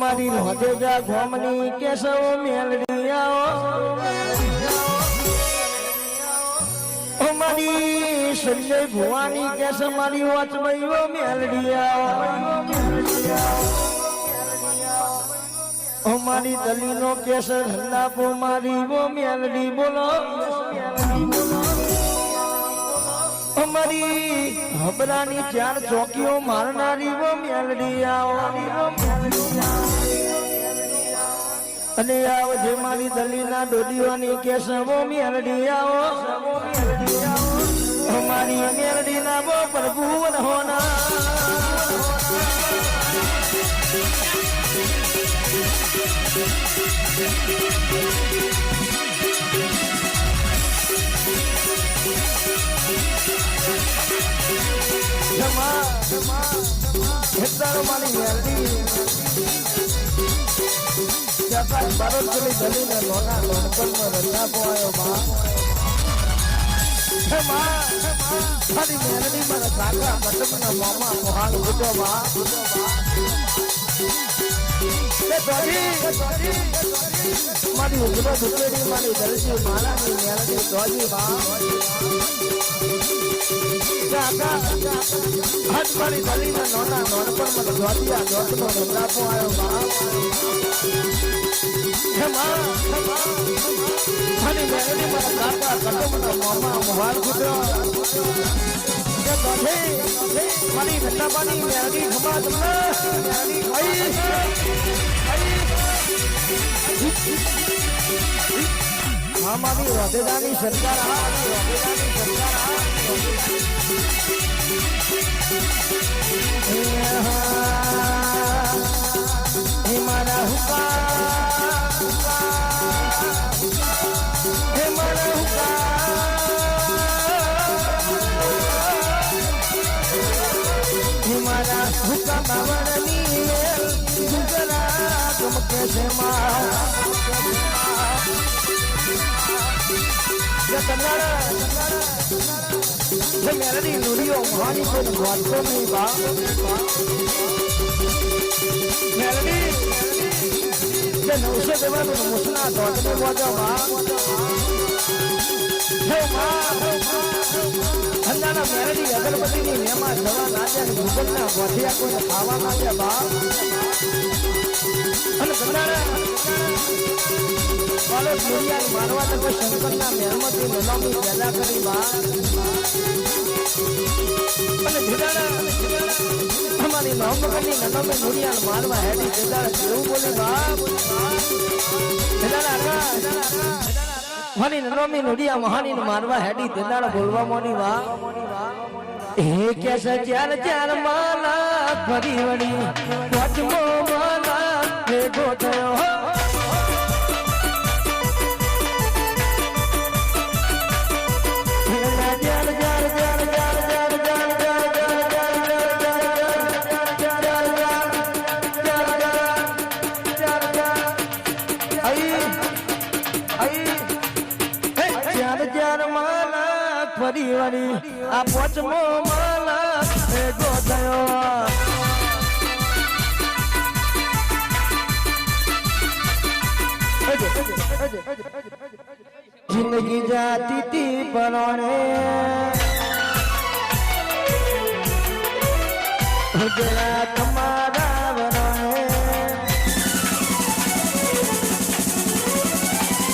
અમારી રોધેજા ગોમની કેશવ મેલડિયાઓ અમારી સંજય ભુવાની કેસ અમારી વાચભાઈઓ મેલડિયાઓ અમારી દલીનો કેસ ધંધાપો મારી વો મેલડી બોલો અમારી હબરાની 4 ચોકીઓ મારનારી વો મેલડિયાઓ અને આવ જે મારી દલીના ડોડીઓની કેસવો મેલડિયાઓ અમારી મેલડીના વો પ્રભુ હોના હેતારો મારી મેલડી જગત બારોટલી દલીને લોના લોનપલમાં રંધાપો આવ્યો માં મારી મેલડી મારા કાકા કટકના મામા મોહાલ ઉઠો માં મારી ઉજળો દુકેડી મારી દલસી મારાની મેલડી દોજી માં કાકા હજ મારી દલીના લોના લોનપલમાં દોજીયા દોટનો રંધાપો આવ્યો માં મારી મેલડી મારા કાકા કટકના મામા મોહાલ ઉઠો મારી નંદાબાની મેલડી ખમા તમને હા મારી રોધેદાની સરકાર હે મારા હુકા હે મારા હુકા મારા હુકા બાવળની મેલ ગુજરાત ગમકે છે મેલડી નુડીઓ મહાની કોઈ વાંચતો નહીં બા મેલડી 900 દેવાનું મુસના દોડને વાજો બા હે અંદાના મેલડી અગરબત્તીની મેમાં જવા નાચ્યા ભૂગલના ગોઠિયા કોઈને ખાવા નાચ્યા બા અને ગંડારા વાલો દુનિયા મારવા તો શંકરના મેરમતી નનામી પેદા કરી બા અને ધીરાડા અમારી મોહમ્મદની નનામી દુનિયા મારવા હેડી ધીરાડા જેવું બોલી બા ધીરાડા મારી નનામી નુડિયા મહાની મારવા હેડી ધીરાડા બોલવા મોની બા એ કેસ 4 માલા ફરી વળી વચમો માલા ભેગો થયો આ પોચમો માલા ભેગો થયો જિંદગી જાતી તી પરોણે ઉજળા તમારા વરણે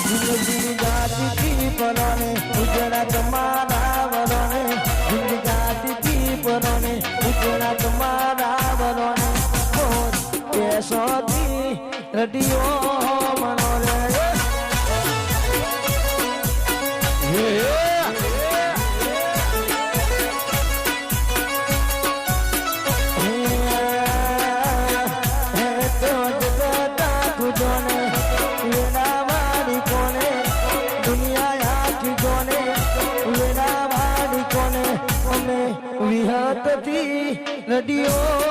જિંદગી જાતી તી પરોણે ઉજળા તમારા વરણે જિંદગી જાતી તી પરોણે ઉજળા તમારા વરણે કેશોથી રડિયો મનોરે વિહતથી રડિયો